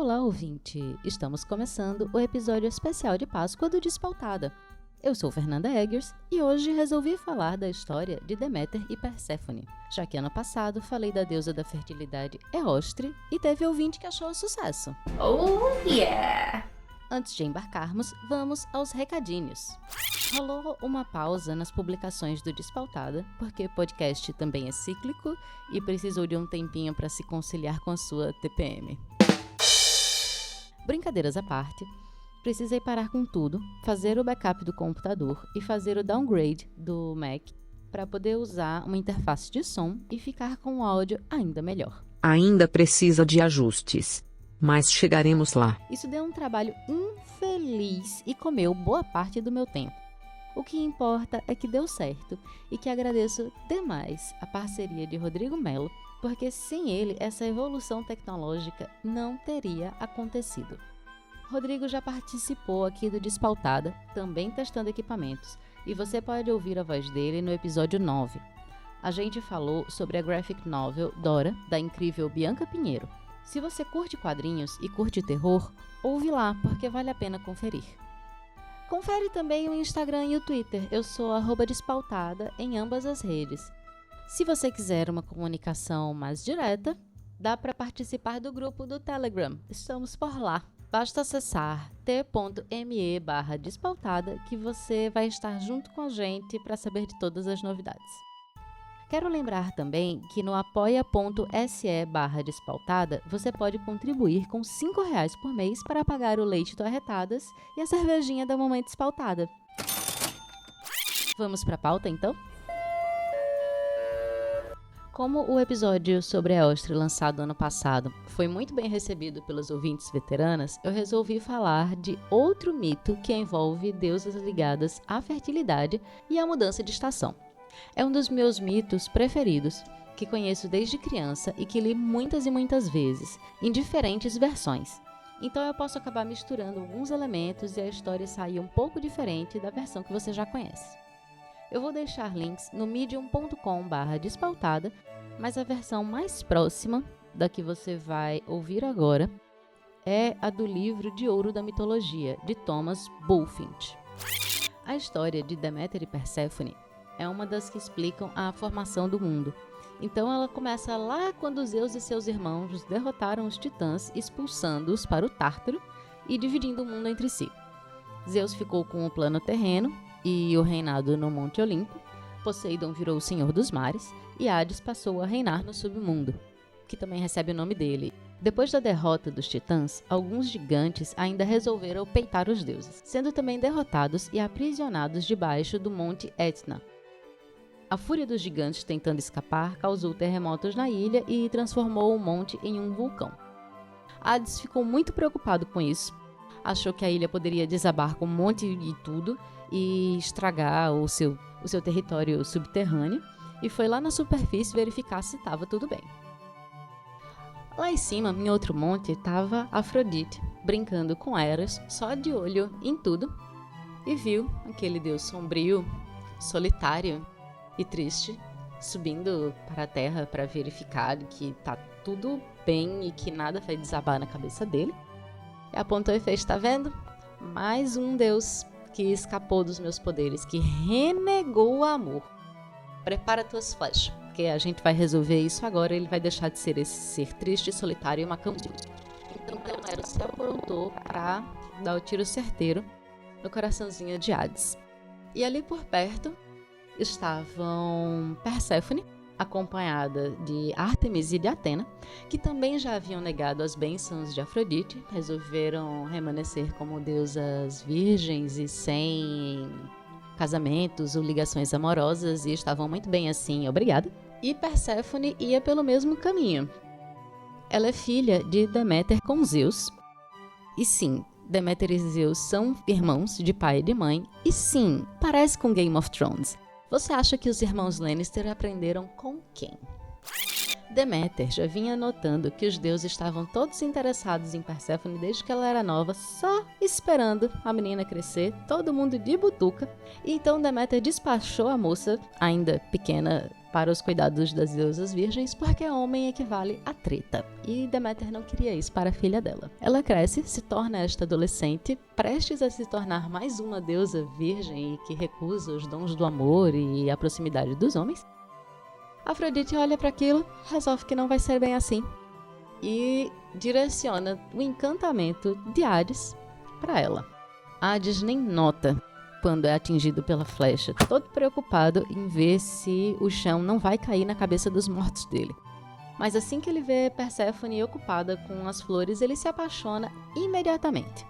Olá, ouvinte! Estamos começando o episódio especial de Páscoa do Despautada. Eu sou Fernanda Eggers e hoje resolvi falar da história de Deméter e Perséfone, já que ano passado falei da deusa da fertilidade Eostre e teve ouvinte que achou sucesso. Oh yeah! Antes de embarcarmos, vamos aos recadinhos. Rolou uma pausa nas publicações do Despautada, porque o podcast também é cíclico e precisou de um tempinho para se conciliar com a sua TPM. Brincadeiras à parte, precisei parar com tudo, fazer o backup do computador e fazer o downgrade do Mac para poder usar uma interface de som e ficar com o áudio ainda melhor. Ainda precisa de ajustes, mas chegaremos lá. Isso deu um trabalho infeliz e comeu boa parte do meu tempo. O que importa é que deu certo e que agradeço demais a parceria de Rodrigo Melo, porque sem ele essa evolução tecnológica não teria acontecido. Rodrigo já participou aqui do Despautada, também testando equipamentos, e você pode ouvir a voz dele no episódio 9. A gente falou sobre a graphic novel Dora, da incrível Bianca Pinheiro. Se você curte quadrinhos e curte terror, ouve lá, porque vale a pena conferir. Confere também o Instagram e o Twitter, eu sou @despautada em ambas as redes. Se você quiser uma comunicação mais direta, dá para participar do grupo do Telegram, estamos por lá. Basta acessar t.me/despautada que você vai estar junto com a gente para saber de todas as novidades. Quero lembrar também que no apoia.se/despautada você pode contribuir com R$5 por mês para pagar o leite do Arretadas e a cervejinha da Mamãe Despautada. Vamos para a pauta então? Como o episódio sobre a Eostre lançado ano passado foi muito bem recebido pelas ouvintes veteranas, eu resolvi falar de outro mito que envolve deusas ligadas à fertilidade e à mudança de estação. É um dos meus mitos preferidos, que conheço desde criança e que li muitas e muitas vezes, em diferentes versões. Então eu posso acabar misturando alguns elementos e a história sair um pouco diferente da versão que você já conhece. Eu vou deixar links no medium.com/despautada, mas a versão mais próxima da que você vai ouvir agora é a do livro de ouro da mitologia, de Thomas Bulfinch. A história de Deméter e Perséfone é uma das que explicam a formação do mundo. Então ela começa lá quando Zeus e seus irmãos derrotaram os titãs, expulsando-os para o Tártaro e dividindo o mundo entre si. Zeus ficou com o plano terreno e o reinado no Monte Olimpo, Poseidon virou o Senhor dos Mares e Hades passou a reinar no submundo, que também recebe o nome dele. Depois da derrota dos titãs, alguns gigantes ainda resolveram peitar os deuses, sendo também derrotados e aprisionados debaixo do Monte Etna. A fúria dos gigantes tentando escapar causou terremotos na ilha e transformou o monte em um vulcão. Hades ficou muito preocupado com isso, achou que a ilha poderia desabar com um monte de tudo e estragar o seu território subterrâneo, e foi lá na superfície verificar se estava tudo bem. Lá em cima, em outro monte, estava Afrodite, brincando com Eros, só de olho em tudo, e viu aquele deus sombrio, solitário e triste, subindo para a terra para verificar que tá tudo bem e que nada vai desabar na cabeça dele. E apontou e fez, tá vendo? Mais um deus que escapou dos meus poderes, que renegou o amor. Prepara tuas flechas, porque a gente vai resolver isso agora, ele vai deixar de ser esse ser triste, solitário e macambroso. Então Eros se aprontou para dar o tiro certeiro no coraçãozinho de Hades. E ali por perto estavam Perséfone, acompanhada de Ártemis e de Atena, que também já haviam negado as bênçãos de Afrodite, resolveram remanescer como deusas virgens e sem casamentos ou ligações amorosas, e estavam muito bem assim, obrigada. E Perséfone ia pelo mesmo caminho. Ela é filha de Deméter com Zeus, e sim, Deméter e Zeus são irmãos de pai e de mãe, e sim, parece com Game of Thrones. Você acha que os irmãos Lannister aprenderam com quem? Deméter já vinha notando que os deuses estavam todos interessados em Perséfone desde que ela era nova, só esperando a menina crescer, todo mundo de butuca. E então Deméter despachou a moça, ainda pequena, para os cuidados das deusas virgens, porque homem equivale a treta. E Deméter não queria isso para a filha dela. Ela cresce, se torna esta adolescente, prestes a se tornar mais uma deusa virgem e que recusa os dons do amor e a proximidade dos homens. Afrodite olha para aquilo, resolve que não vai ser bem assim e direciona o encantamento de Hades para ela. Hades nem nota quando é atingido pela flecha, todo preocupado em ver se o chão não vai cair na cabeça dos mortos dele. Mas assim que ele vê Perséfone ocupada com as flores, ele se apaixona imediatamente.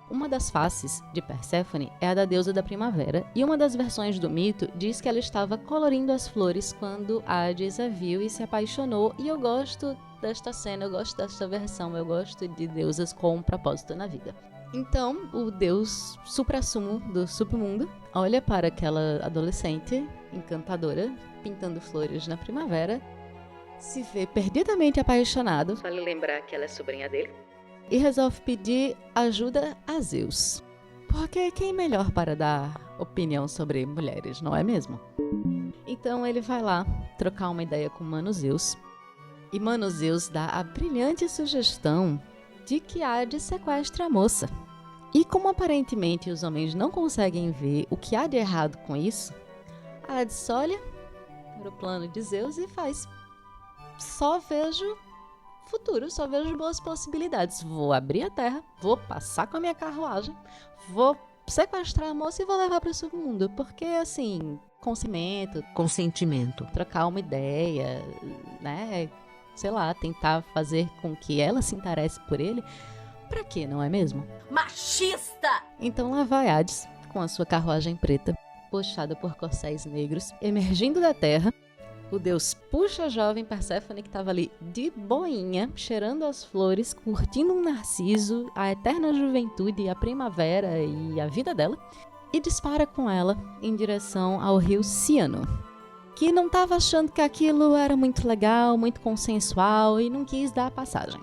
Uma das faces de Perséfone é a da deusa da primavera, e uma das versões do mito diz que ela estava colorindo as flores quando Hades a viu e se apaixonou, e eu gosto desta cena, eu gosto desta versão, eu gosto de deusas com um propósito na vida. Então, o deus suprassumo do submundo olha para aquela adolescente encantadora, pintando flores na primavera, se vê perdidamente apaixonado, vale lembrar que ela é sobrinha dele, e resolve pedir ajuda a Zeus. Porque quem melhor para dar opinião sobre mulheres, não é mesmo? Então ele vai lá trocar uma ideia com Mano Zeus. E Mano Zeus dá a brilhante sugestão de que Hades sequestre a moça. E como aparentemente os homens não conseguem ver o que há de errado com isso, Hades olha para o plano de Zeus e faz: só vejo futuro, só vejo boas possibilidades. Vou abrir a terra, vou passar com a minha carruagem, vou sequestrar a moça e vou levar para o submundo. Porque, assim, consentimento, trocar uma ideia, né? Sei lá, tentar fazer com que ela se interesse por ele. Pra quê, não é mesmo? Machista! Então lá vai Hades, com a sua carruagem preta, puxada por corcéis negros, emergindo da terra. O deus puxa a jovem Perséfone, que estava ali de boinha, cheirando as flores, curtindo um narciso, a eterna juventude, a primavera e a vida dela, e dispara com ela em direção ao rio Ciano, que não estava achando que aquilo era muito legal, muito consensual e não quis dar a passagem.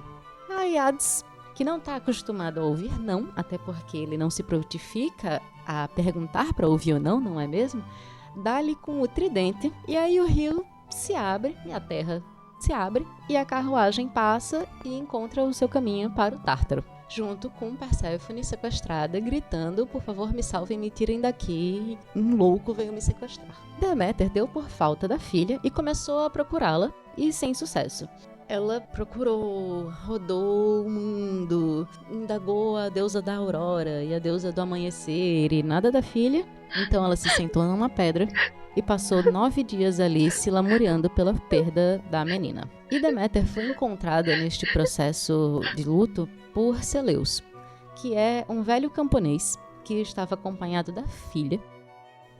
Aí Hades, que não está acostumado a ouvir não, até porque ele não se prontifica a perguntar para ouvir ou não, não é mesmo? Dá-lhe com o tridente e aí o rio se abre e a terra se abre e a carruagem passa e encontra o seu caminho para o Tártaro, junto com Perséfone sequestrada, gritando: por favor, me salvem, me tirem daqui, um louco veio me sequestrar. Deméter deu por falta da filha e começou a procurá-la, e sem sucesso. Ela procurou, rodou o mundo, indagou a deusa da aurora e a deusa do amanhecer e nada da filha. Então ela se sentou numa pedra e passou 9 dias ali se lamuriando pela perda da menina. E Deméter foi encontrada neste processo de luto por Celeus, que é um velho camponês que estava acompanhado da filha,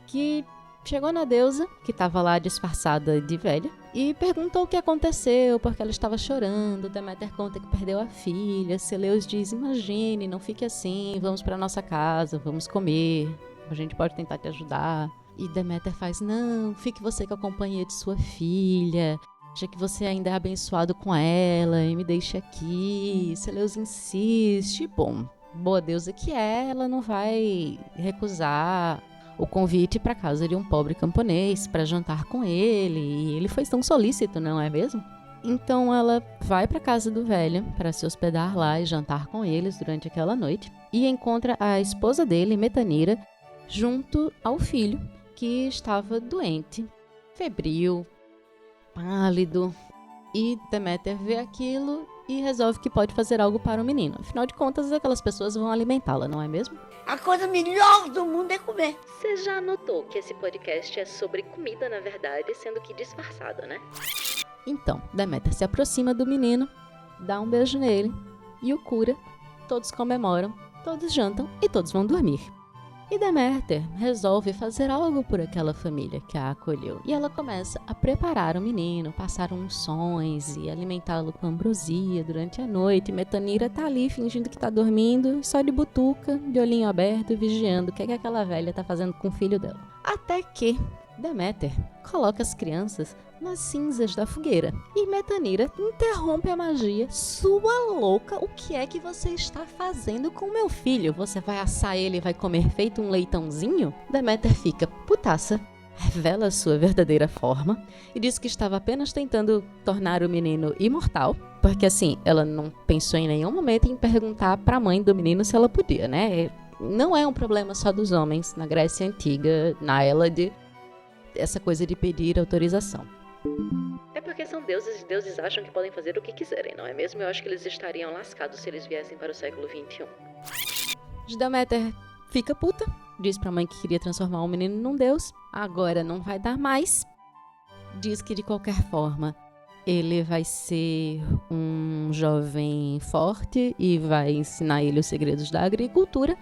que chegou na deusa, que estava lá disfarçada de velha, e perguntou o que aconteceu, porque ela estava chorando. Deméter conta que perdeu a filha. Celeus diz: imagine, não fique assim, vamos para nossa casa, vamos comer, a gente pode tentar te ajudar. E Deméter faz: não, fique você com a companhia de sua filha, já que você ainda é abençoado com ela, e me deixe aqui. Celeus insiste. Bom, boa deusa que é, ela não vai recusar o convite para casa de um pobre camponês para jantar com ele, e ele foi tão solícito, não é mesmo? Então ela vai para casa do velho para se hospedar lá e jantar com eles durante aquela noite, e encontra a esposa dele, Metanira, junto ao filho, que estava doente, febril, pálido, e Deméter vê aquilo e resolve que pode fazer algo para o menino. Afinal de contas, aquelas pessoas vão alimentá-la, não é mesmo? A coisa melhor do mundo é comer. Você já notou que esse podcast é sobre comida, na verdade, sendo que disfarçada, né? Então, Deméter se aproxima do menino, dá um beijo nele e o cura. Todos comemoram, todos jantam e todos vão dormir. E Deméter resolve fazer algo por aquela família que a acolheu. E ela começa a preparar o menino, passar unções e alimentá-lo com ambrosia durante a noite. Metanira tá ali fingindo que tá dormindo, só de butuca, de olhinho aberto, vigiando o que é que aquela velha tá fazendo com o filho dela. Até que Deméter coloca as crianças nas cinzas da fogueira e Metanira interrompe a magia. Sua louca, o que é que você está fazendo com meu filho? Você vai assar ele e vai comer feito um leitãozinho? Deméter fica putaça, revela sua verdadeira forma e diz que estava apenas tentando tornar o menino imortal, porque assim, ela não pensou em nenhum momento em perguntar para a mãe do menino se ela podia, né? Não é um problema só dos homens na Grécia Antiga, na Hélade, essa coisa de pedir autorização. É porque são deuses e deuses acham que podem fazer o que quiserem, não é mesmo? Eu acho que eles estariam lascados se eles viessem para o século XXI. Deméter fica puta, diz pra mãe que queria transformar o menino num deus, agora não vai dar mais. Diz que de qualquer forma ele vai ser um jovem forte e vai ensinar ele os segredos da agricultura.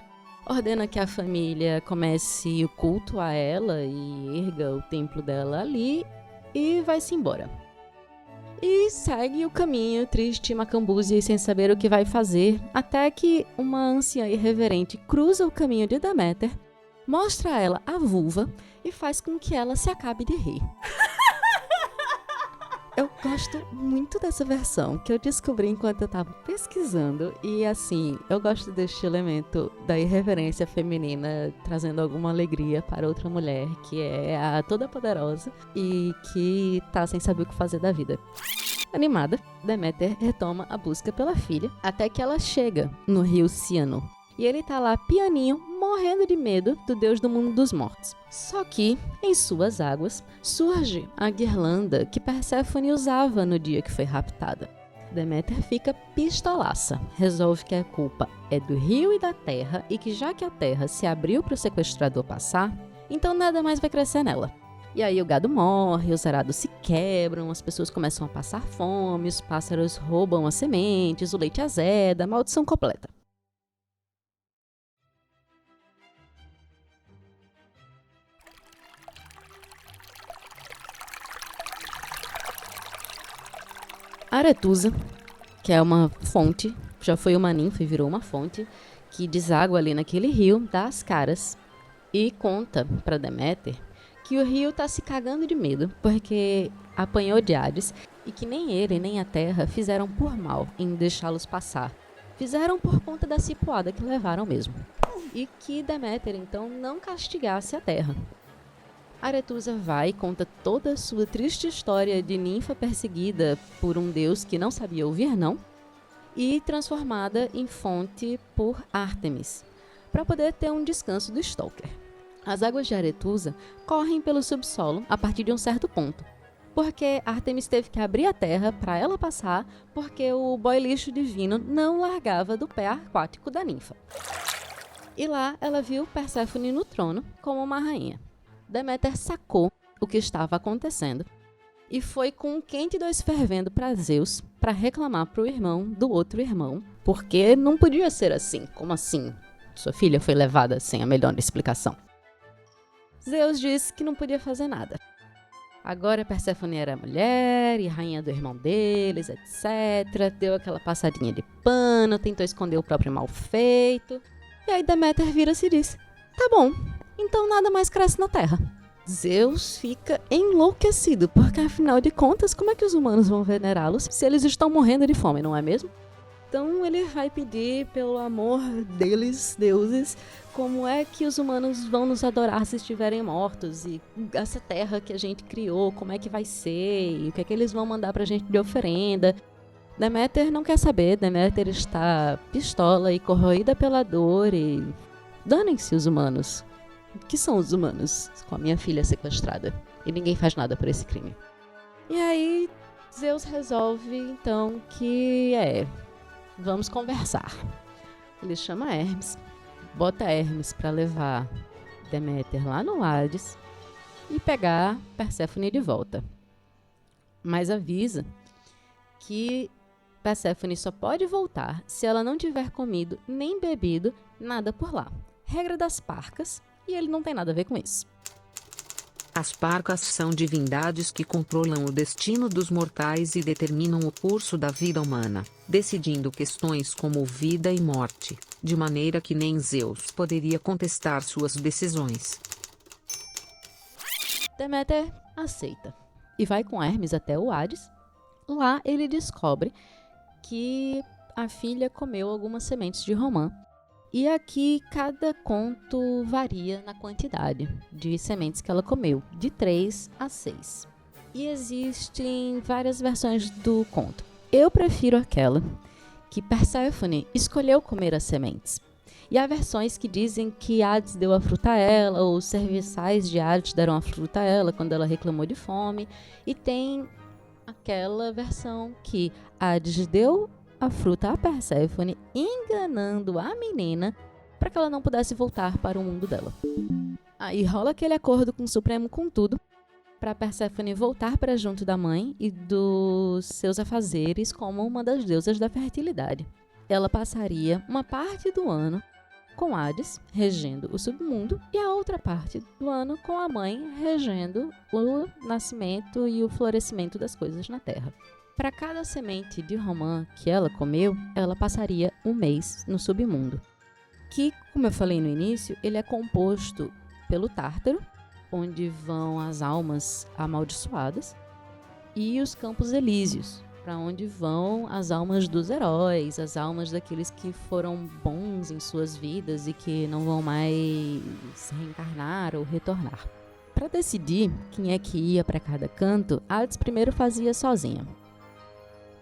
Ordena que a família comece o culto a ela e erga o templo dela ali e vai-se embora. E segue o caminho triste, macambúzia e sem saber o que vai fazer, até que uma anciã irreverente cruza o caminho de Deméter, mostra a ela a vulva e faz com que ela se acabe de rir. Eu gosto muito dessa versão, que eu descobri enquanto eu tava pesquisando. E assim, eu gosto deste elemento da irreverência feminina, trazendo alguma alegria para outra mulher, que é a toda poderosa e que tá sem saber o que fazer da vida. Animada, Deméter retoma a busca pela filha, até que ela chega no rio Ciano. E ele tá lá pianinho, morrendo de medo do deus do mundo dos mortos. Só que, em suas águas, surge a guirlanda que Perséfone usava no dia que foi raptada. Deméter fica pistolaça, resolve que a culpa é do rio e da terra e que já que a terra se abriu para o sequestrador passar, então nada mais vai crescer nela. E aí o gado morre, os arados se quebram, as pessoas começam a passar fome, os pássaros roubam as sementes, o leite azeda, maldição completa. Aretusa, que é uma fonte, já foi uma ninfa e virou uma fonte, que deságua ali naquele rio, dá as caras e conta para Deméter que o rio tá se cagando de medo porque apanhou de Hades e que nem ele nem a terra fizeram por mal em deixá-los passar. Fizeram por conta da cipuada que levaram mesmo. E que Deméter então não castigasse a terra. Aretusa vai e conta toda a sua triste história de ninfa perseguida por um deus que não sabia ouvir não e transformada em fonte por Ártemis, para poder ter um descanso do Stalker. As águas de Aretusa correm pelo subsolo a partir de um certo ponto, porque Ártemis teve que abrir a terra para ela passar porque o boy lixo divino não largava do pé aquático da ninfa. E lá ela viu Perséfone no trono como uma rainha. Deméter sacou o que estava acontecendo e foi com um quente e dois fervendo para Zeus para reclamar para o irmão do outro irmão, porque não podia ser assim. Como assim? Sua filha foi levada sem a melhor explicação. Zeus disse que não podia fazer nada. Agora Perséfone era mulher e rainha do irmão deles, etc. Deu aquela passadinha de pano, tentou esconder o próprio mal feito. E aí Deméter vira-se e diz: tá bom. Então nada mais cresce na Terra. Zeus fica enlouquecido, porque afinal de contas, como é que os humanos vão venerá-los se eles estão morrendo de fome, não é mesmo? Então ele vai pedir pelo amor deles, deuses, como é que os humanos vão nos adorar se estiverem mortos, e essa terra que a gente criou, como é que vai ser, e o que é que eles vão mandar pra gente de oferenda. Deméter não quer saber, Deméter está pistola e corroída pela dor e danem-se os humanos. O que são os humanos com a minha filha sequestrada? E ninguém faz nada por esse crime. E aí, Zeus resolve, então, que vamos conversar. Ele chama Hermes, bota Hermes para levar Deméter lá no Hades e pegar Perséfone de volta. Mas avisa que Perséfone só pode voltar se ela não tiver comido nem bebido nada por lá. Regra das Parcas. E ele não tem nada a ver com isso. As Parcas são divindades que controlam o destino dos mortais e determinam o curso da vida humana, decidindo questões como vida e morte, de maneira que nem Zeus poderia contestar suas decisões. Deméter aceita e vai com Hermes até o Hades. Lá ele descobre que a filha comeu algumas sementes de romã. E aqui cada conto varia na quantidade de sementes que ela comeu, de 3 a 6. E existem várias versões do conto. Eu prefiro aquela que Perséfone escolheu comer as sementes. E há versões que dizem que Hades deu a fruta a ela, ou os serviçais de Hades deram a fruta a ela quando ela reclamou de fome. E tem aquela versão que Hades deu a fruta a Perséfone, enganando a menina para que ela não pudesse voltar para o mundo dela. Aí rola aquele acordo com o Supremo com tudo, para Perséfone voltar para junto da mãe e dos seus afazeres como uma das deusas da fertilidade. Ela passaria uma parte do ano com Hades, regendo o submundo, e a outra parte do ano com a mãe, regendo o nascimento e o florescimento das coisas na terra. Para cada semente de romã que ela comeu, ela passaria um mês no submundo, que, como eu falei no início, ele é composto pelo Tártaro, onde vão as almas amaldiçoadas, e os Campos Elíseos, para onde vão as almas dos heróis, as almas daqueles que foram bons em suas vidas e que não vão mais reencarnar ou retornar. Para decidir quem é que ia para cada canto, Hades primeiro fazia sozinha.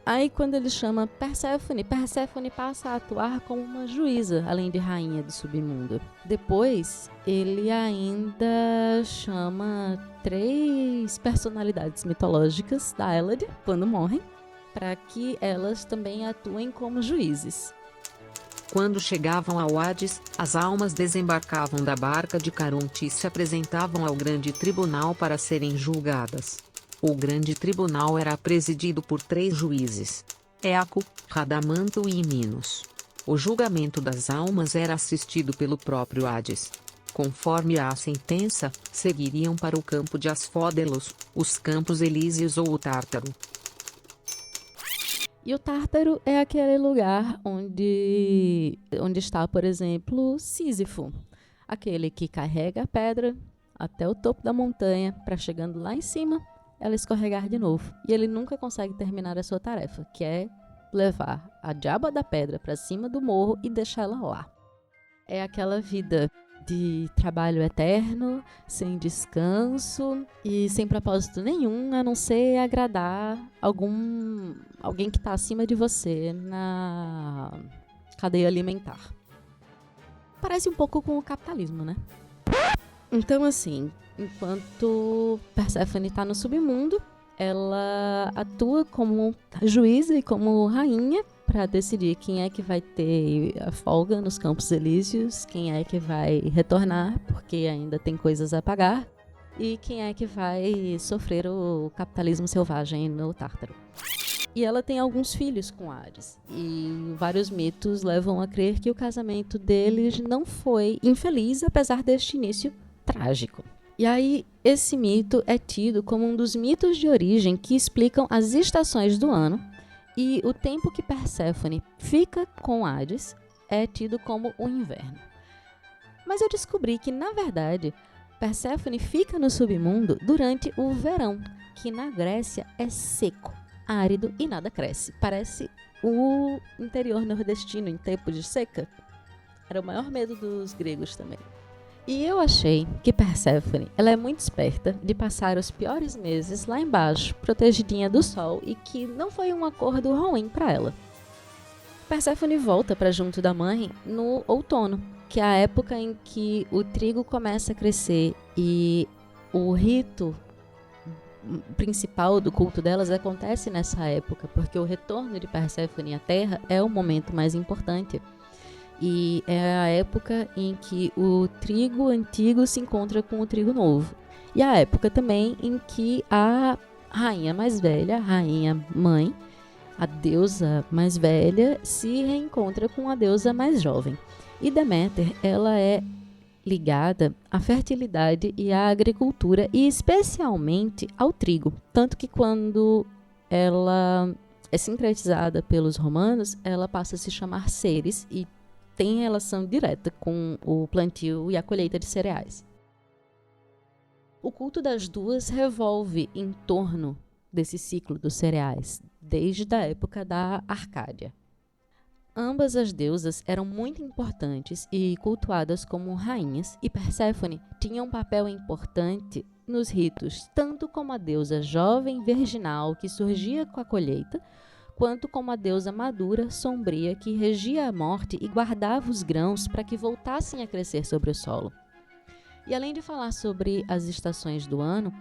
Aí quando ele chama Perséfone, Perséfone passa a atuar como uma juíza, além de rainha do submundo. Depois, ele ainda chama 3 personalidades mitológicas da Hélade, quando morrem, para que elas também atuem como juízes. Quando chegavam ao Hades, as almas desembarcavam da barca de Caronte e se apresentavam ao grande tribunal para serem julgadas. O grande tribunal era presidido por 3 juízes: Eaco, Radamanto e Minos. O julgamento das almas era assistido pelo próprio Hades. Conforme a sentença, seguiriam para o campo de Asfódelos, os Campos Elíseos ou o Tártaro. E o Tártaro é aquele lugar onde está, por exemplo, Sísifo, aquele que carrega a pedra até o topo da montanha, para chegando lá em cima, ela escorregar de novo. E ele nunca consegue terminar a sua tarefa, que é levar a diaba da pedra para cima do morro e deixá-la lá. É aquela vida de trabalho eterno, sem descanso e sem propósito nenhum, a não ser agradar alguém que está acima de você na cadeia alimentar. Parece um pouco com o capitalismo, né? Então, assim, enquanto Perséfone está no submundo, ela atua como juíza e como rainha para decidir quem é que vai ter a folga nos Campos Elíseos, quem é que vai retornar, porque ainda tem coisas a pagar, e quem é que vai sofrer o capitalismo selvagem no Tártaro. E ela tem alguns filhos com Hades, e vários mitos levam a crer que o casamento deles não foi infeliz, apesar deste início trágico. E aí, esse mito é tido como um dos mitos de origem que explicam as estações do ano, e o tempo que Perséfone fica com Hades é tido como o inverno. Mas eu descobri que, na verdade, Perséfone fica no submundo durante o verão, que na Grécia é seco, árido e nada cresce. Parece o interior nordestino em tempo de seca. Era o maior medo dos gregos também. E eu achei que Perséfone, ela é muito esperta de passar os piores meses lá embaixo, protegidinha do sol, e que não foi um acordo ruim para ela. Perséfone volta para junto da mãe no outono, que é a época em que o trigo começa a crescer, e o rito principal do culto delas acontece nessa época, porque o retorno de Perséfone à Terra é o momento mais importante. E é a época em que o trigo antigo se encontra com o trigo novo. E a época também em que a rainha mais velha, a rainha mãe, a deusa mais velha, se reencontra com a deusa mais jovem. E Deméter, ela é ligada à fertilidade e à agricultura, e especialmente ao trigo. Tanto que quando ela é sincretizada pelos romanos, ela passa a se chamar Ceres e tem relação direta com o plantio e a colheita de cereais. O culto das duas revolve em torno desse ciclo dos cereais, desde a época da Arcádia. Ambas as deusas eram muito importantes e cultuadas como rainhas, e Perséfone tinha um papel importante nos ritos, tanto como a deusa jovem virginal que surgia com a colheita, quanto como a deusa madura, sombria, que regia a morte e guardava os grãos para que voltassem a crescer sobre o solo. E além de falar sobre as estações do ano,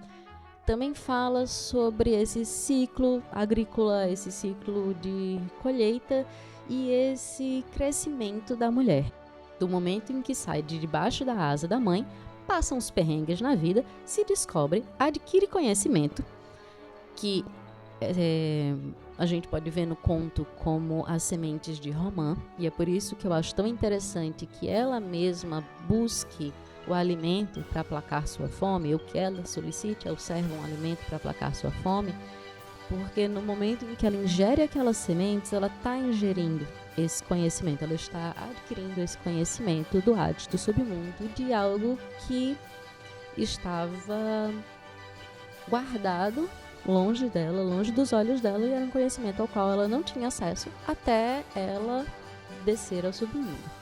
também fala sobre esse ciclo agrícola, esse ciclo de colheita e esse crescimento da mulher. Do momento em que sai de debaixo da asa da mãe, passam os perrengues na vida, se descobre, adquire conhecimento, que a gente pode ver no conto como as sementes de romã, e é por isso que eu acho tão interessante que ela mesma busque o alimento para aplacar sua fome, ou que ela solicite ao servo um alimento para aplacar sua fome, porque no momento em que ela ingere aquelas sementes, ela está ingerindo esse conhecimento, ela está adquirindo esse conhecimento do Hades, do submundo, de algo que estava guardado longe dela, longe dos olhos dela, e era um conhecimento ao qual ela não tinha acesso até ela descer ao submundo.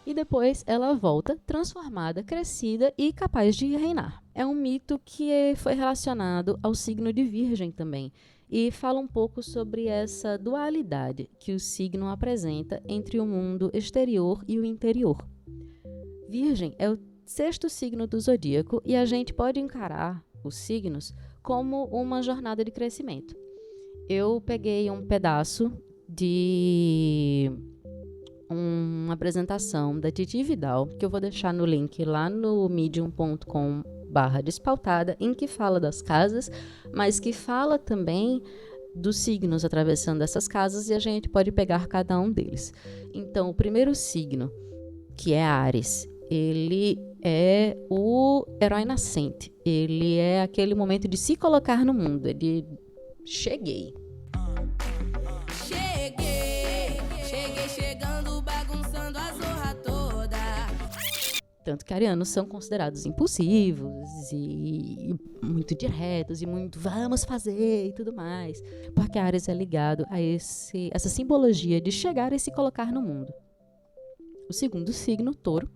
E depois ela volta transformada, crescida e capaz de reinar. É um mito que foi relacionado ao signo de Virgem também, e fala um pouco sobre essa dualidade que o signo apresenta entre o mundo exterior e o interior. Virgem é o 6º signo do zodíaco e a gente pode encarar os signos como uma jornada de crescimento. Eu peguei um pedaço de uma apresentação da Titi Vidal, que eu vou deixar no link lá no medium.com/despautada, em que fala das casas, mas que fala também dos signos atravessando essas casas, e a gente pode pegar cada um deles. Então, o primeiro signo, que é Áries, ele é o herói nascente. Ele é aquele momento de se colocar no mundo, de cheguei. Cheguei chegando, bagunçando a zorra toda. Tanto que arianos são considerados impulsivos e muito diretos e muito vamos fazer e tudo mais, porque Áries é ligado a essa simbologia de chegar e se colocar no mundo. O segundo signo, Touro,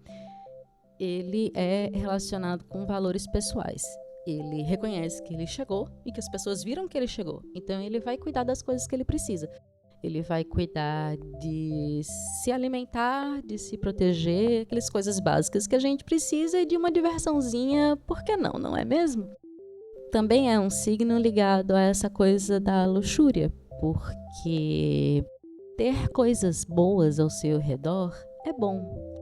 ele é relacionado com valores pessoais. Ele reconhece que ele chegou e que as pessoas viram que ele chegou. Então ele vai cuidar das coisas que ele precisa. Ele vai cuidar de se alimentar, de se proteger, aquelas coisas básicas que a gente precisa, e de uma diversãozinha, por que não, não é mesmo? Também é um signo ligado a essa coisa da luxúria, porque ter coisas boas ao seu redor é bom.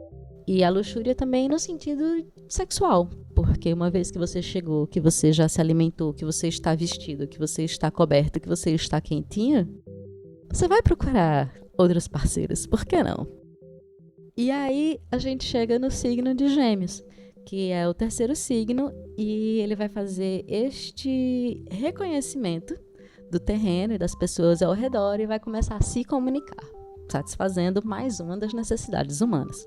E a luxúria também no sentido sexual, porque uma vez que você chegou, que você já se alimentou, que você está vestido, que você está coberto, que você está quentinha, você vai procurar outros parceiros, por que não? E aí a gente chega no signo de Gêmeos, que é o terceiro signo, e ele vai fazer este reconhecimento do terreno e das pessoas ao redor e vai começar a se comunicar, satisfazendo mais uma das necessidades humanas.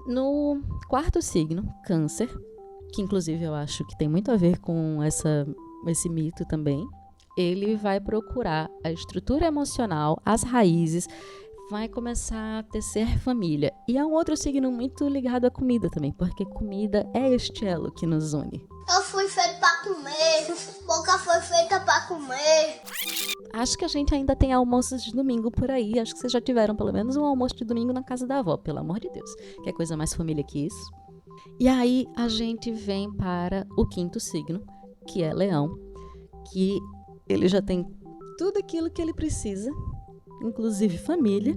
No quarto signo, Câncer, que inclusive eu acho que tem muito a ver com esse mito também, ele vai procurar a estrutura emocional, as raízes, vai começar a tecer família. E é um outro signo muito ligado à comida também, porque comida é este elo que nos une. Eu fui feito pra comer, boca foi feita pra comer. Acho que a gente ainda tem almoços de domingo por aí, acho que vocês já tiveram pelo menos um almoço de domingo na casa da avó, pelo amor de Deus. Que coisa mais família que isso. E aí a gente vem para o quinto signo, que é Leão, que ele já tem tudo aquilo que ele precisa, inclusive família.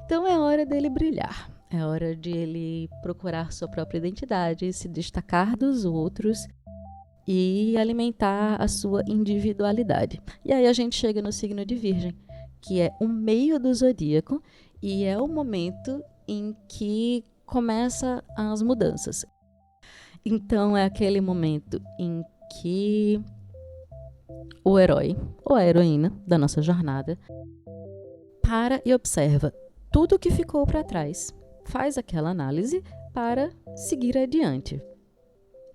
Então é hora dele brilhar. É hora de ele procurar sua própria identidade, se destacar dos outros e alimentar a sua individualidade. E aí a gente chega no signo de Virgem, que é o meio do zodíaco e é o momento em que começam as mudanças. Então é aquele momento em que o herói ou a heroína da nossa jornada para e observa tudo o que ficou para trás, faz aquela análise para seguir adiante.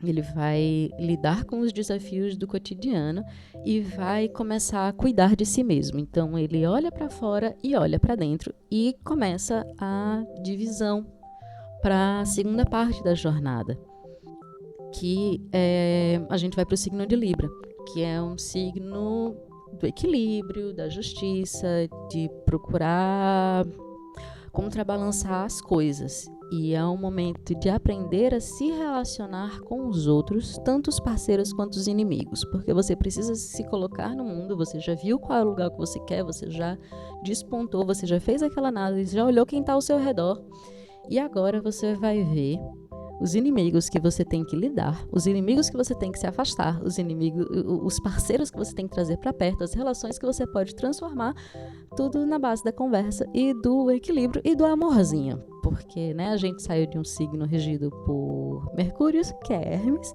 Ele vai lidar com os desafios do cotidiano e vai começar a cuidar de si mesmo. Então ele olha para fora e olha para dentro e começa a divisão para a segunda parte da jornada, que a gente vai para o signo de Libra, que é um signo do equilíbrio, da justiça, de procurar contrabalançar as coisas. E é um momento de aprender a se relacionar com os outros, tanto os parceiros quanto os inimigos, porque você precisa se colocar no mundo, você já viu qual é o lugar que você quer, você já despontou, você já fez aquela análise, já olhou quem está ao seu redor, e agora você vai ver os inimigos que você tem que lidar, os inimigos que você tem que se afastar, os parceiros que você tem que trazer para perto, as relações que você pode transformar, tudo na base da conversa e do equilíbrio e do amorzinho. Porque, né, a gente saiu de um signo regido por Mercúrio, que é Hermes,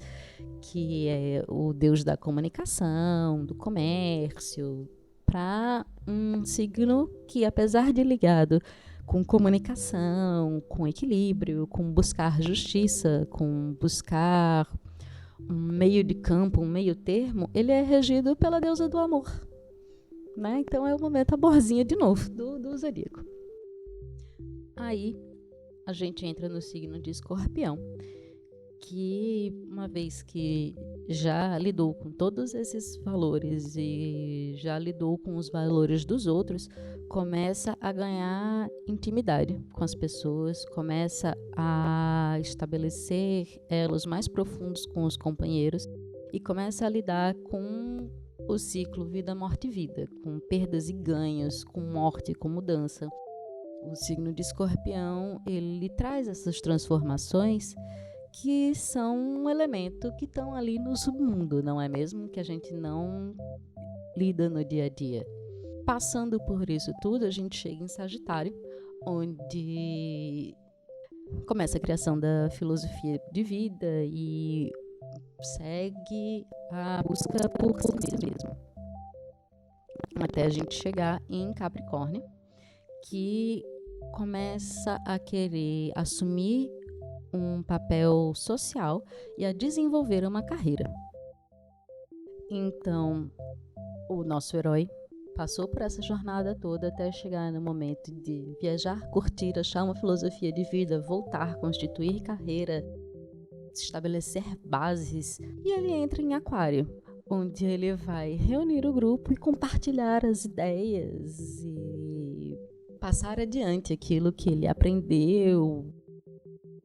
que é o deus da comunicação, do comércio, para um signo que, apesar de ligado com comunicação, com equilíbrio, com buscar justiça, com buscar um meio de campo, um meio termo, ele é regido pela deusa do amor. Né? Então é o momento amorzinha de novo do zodíaco. Aí a gente entra no signo de Escorpião, que uma vez que já lidou com todos esses valores e já lidou com os valores dos outros, começa a ganhar intimidade com as pessoas, começa a estabelecer elos mais profundos com os companheiros e começa a lidar com o ciclo vida, morte e vida, com perdas e ganhos, com morte, com mudança. O signo de Escorpião, ele traz essas transformações que são um elemento que estão ali no submundo, não é mesmo? Que a gente não lida no dia a dia. Passando por isso tudo, a gente chega em Sagitário, onde começa a criação da filosofia de vida e segue a busca por si mesmo. Até a gente chegar em Capricórnio, que começa a querer assumir um papel social e a desenvolver uma carreira. Então, o nosso herói passou por essa jornada toda até chegar no momento de viajar, curtir, achar uma filosofia de vida, voltar, constituir carreira, estabelecer bases, e ele entra em Aquário, onde ele vai reunir o grupo e compartilhar as ideias e passar adiante aquilo que ele aprendeu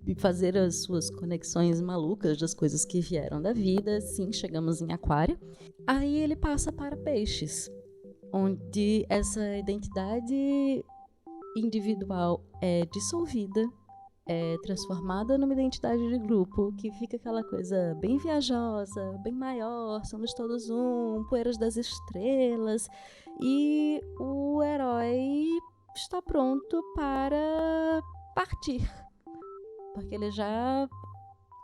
e fazer as suas conexões malucas das coisas que vieram da vida. Sim, chegamos em Aquário. Aí ele passa para Peixes, onde essa identidade individual é dissolvida, é transformada numa identidade de grupo, que fica aquela coisa bem viajosa, bem maior, somos todos um, poeiras das estrelas, e o herói está pronto para partir, porque ele já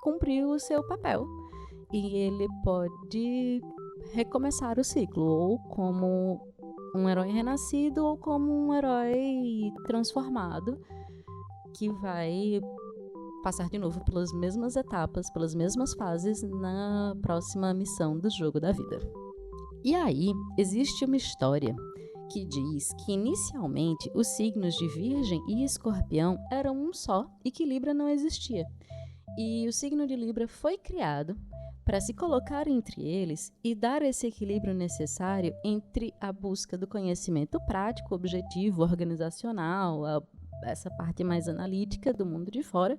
cumpriu o seu papel e ele pode recomeçar o ciclo, ou como um herói renascido ou como um herói transformado que vai passar de novo pelas mesmas etapas, pelas mesmas fases na próxima missão do jogo da vida. E aí existe uma história que diz que inicialmente os signos de Virgem e Escorpião eram um só e que Libra não existia. E o signo de Libra foi criado para se colocar entre eles e dar esse equilíbrio necessário entre a busca do conhecimento prático, objetivo, organizacional, essa parte mais analítica do mundo de fora,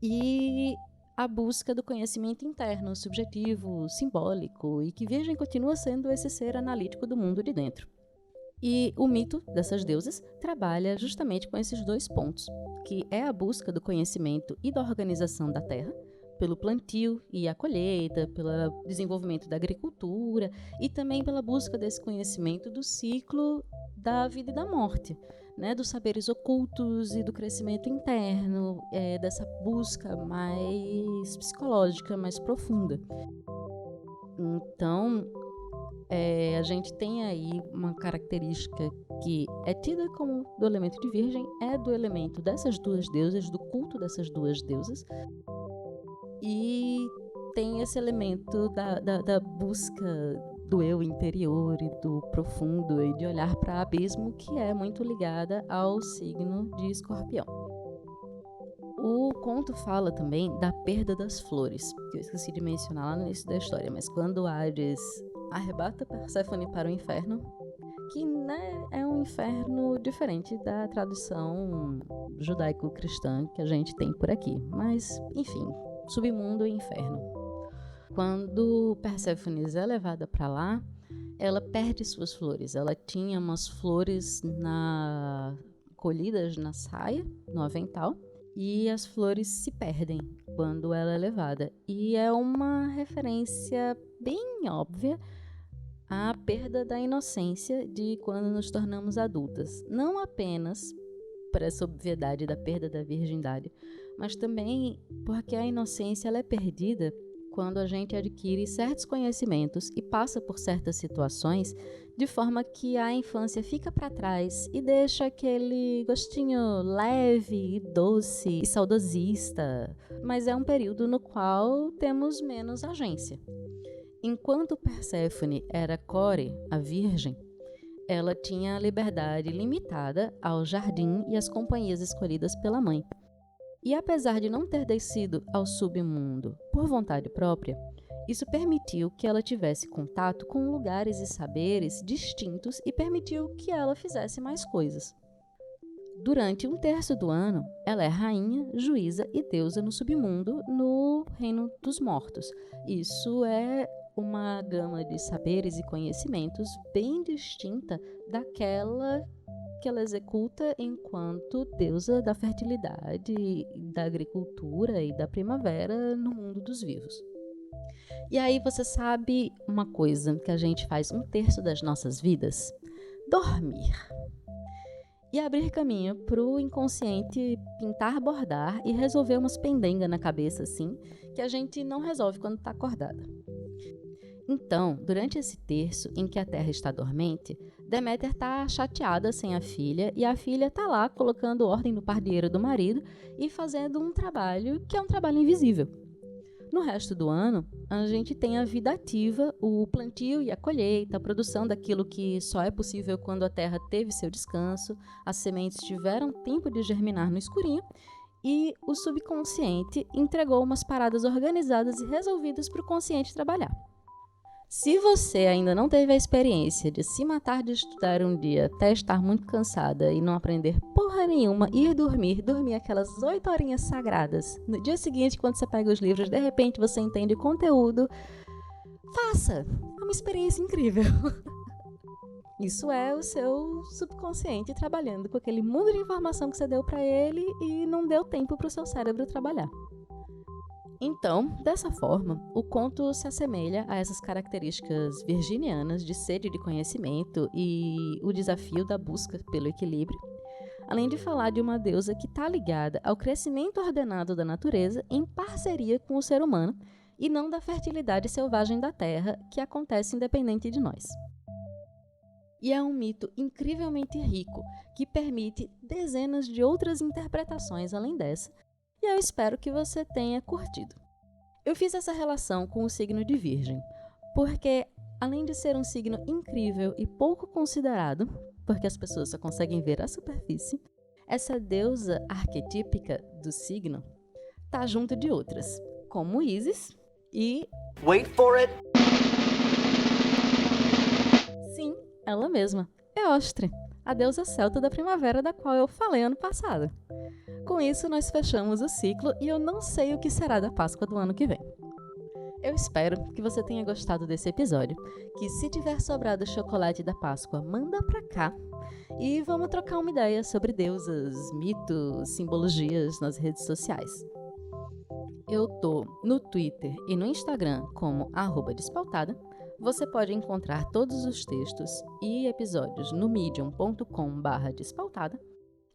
e a busca do conhecimento interno, subjetivo, simbólico, e que Virgem continua sendo esse ser analítico do mundo de dentro. E o mito dessas deusas trabalha justamente com esses dois pontos, que é a busca do conhecimento e da organização da terra, pelo plantio e a colheita, pelo desenvolvimento da agricultura e também pela busca desse conhecimento do ciclo da vida e da morte, né, dos saberes ocultos e do crescimento interno, dessa busca mais psicológica, mais profunda. Então, a gente tem aí uma característica que é tida como do elemento de Virgem, é do elemento dessas duas deusas, do culto dessas duas deusas, e tem esse elemento da busca do eu interior e do profundo e de olhar para o abismo, que é muito ligada ao signo de Escorpião. O conto fala também da perda das flores, que eu esqueci de mencionar lá no início da história, mas quando Hades arrebata Perséfone para o inferno, que, né, é um inferno diferente da tradição judaico-cristã que a gente tem por aqui, mas, enfim, submundo e inferno. Quando Perséfone é levada para lá, ela perde suas flores. Ela tinha umas flores colhidas na saia, no avental, e as flores se perdem quando ela é levada. E é uma referência bem óbvia à perda da inocência de quando nos tornamos adultas. Não apenas por essa obviedade da perda da virgindade, mas também porque a inocência ela é perdida quando a gente adquire certos conhecimentos e passa por certas situações de forma que a infância fica para trás e deixa aquele gostinho leve e doce e saudosista, mas é um período no qual temos menos agência. Enquanto Perséfone era Core, a virgem, ela tinha a liberdade limitada ao jardim e às companhias escolhidas pela mãe. E apesar de não ter descido ao submundo por vontade própria, isso permitiu que ela tivesse contato com lugares e saberes distintos e permitiu que ela fizesse mais coisas. Durante 1/3 do ano, ela é rainha, juíza e deusa no submundo, no reino dos mortos. Isso é uma gama de saberes e conhecimentos bem distinta daquela que ela executa enquanto deusa da fertilidade, da agricultura e da primavera no mundo dos vivos. E aí você sabe uma coisa que a gente faz 1/3 das nossas vidas? Dormir. E abrir caminho para o inconsciente pintar, bordar e resolver umas pendengas na cabeça assim, que a gente não resolve quando está acordada. Então, durante esse terço em que a Terra está dormente, Deméter está chateada sem a filha e a filha está lá colocando ordem no pardieiro do marido e fazendo um trabalho que é um trabalho invisível. No resto do ano, a gente tem a vida ativa, o plantio e a colheita, a produção daquilo que só é possível quando a terra teve seu descanso, as sementes tiveram tempo de germinar no escurinho e o subconsciente entregou umas paradas organizadas e resolvidas para o consciente trabalhar. Se você ainda não teve a experiência de se matar de estudar um dia até estar muito cansada e não aprender porra nenhuma, ir dormir aquelas 8 horinhas sagradas, no dia seguinte, quando você pega os livros, de repente você entende o conteúdo, faça! É uma experiência incrível. Isso é o seu subconsciente trabalhando com aquele mundo de informação que você deu para ele e não deu tempo para o seu cérebro trabalhar. Então, dessa forma, o conto se assemelha a essas características virginianas de sede de conhecimento e o desafio da busca pelo equilíbrio, além de falar de uma deusa que está ligada ao crescimento ordenado da natureza em parceria com o ser humano e não da fertilidade selvagem da terra que acontece independente de nós. E é um mito incrivelmente rico que permite dezenas de outras interpretações além dessa, e eu espero que você tenha curtido. Eu fiz essa relação com o signo de Virgem, porque além de ser um signo incrível e pouco considerado, porque as pessoas só conseguem ver a superfície, essa deusa arquetípica do signo tá junto de outras, como Ísis e... Wait for it! Sim, ela mesma, Eostre, a deusa celta da primavera da qual eu falei ano passado. Com isso, nós fechamos o ciclo e eu não sei o que será da Páscoa do ano que vem. Eu espero que você tenha gostado desse episódio, que se tiver sobrado chocolate da Páscoa, manda pra cá e vamos trocar uma ideia sobre deusas, mitos, simbologias nas redes sociais. Eu tô no Twitter e no Instagram como @despautada. Você pode encontrar todos os textos e episódios no medium.com/despautada.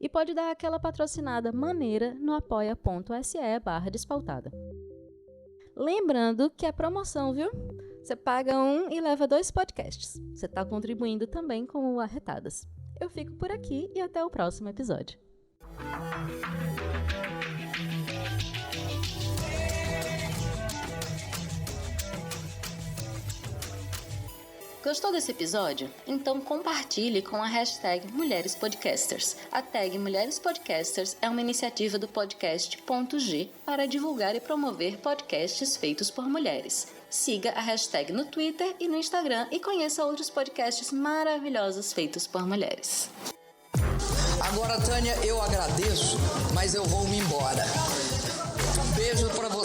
E pode dar aquela patrocinada maneira no apoia.se/despautada. Lembrando que é promoção, viu? Você paga um e leva 2 podcasts. Você está contribuindo também com o Arretadas. Eu fico por aqui e até o próximo episódio. Gostou desse episódio? Então compartilhe com a hashtag Mulheres Podcasters. A tag Mulheres Podcasters é uma iniciativa do podcast.g para divulgar e promover podcasts feitos por mulheres. Siga a hashtag no Twitter e no Instagram e conheça outros podcasts maravilhosos feitos por mulheres. Agora, Tânia, eu agradeço, mas eu vou me embora. Beijo pra você.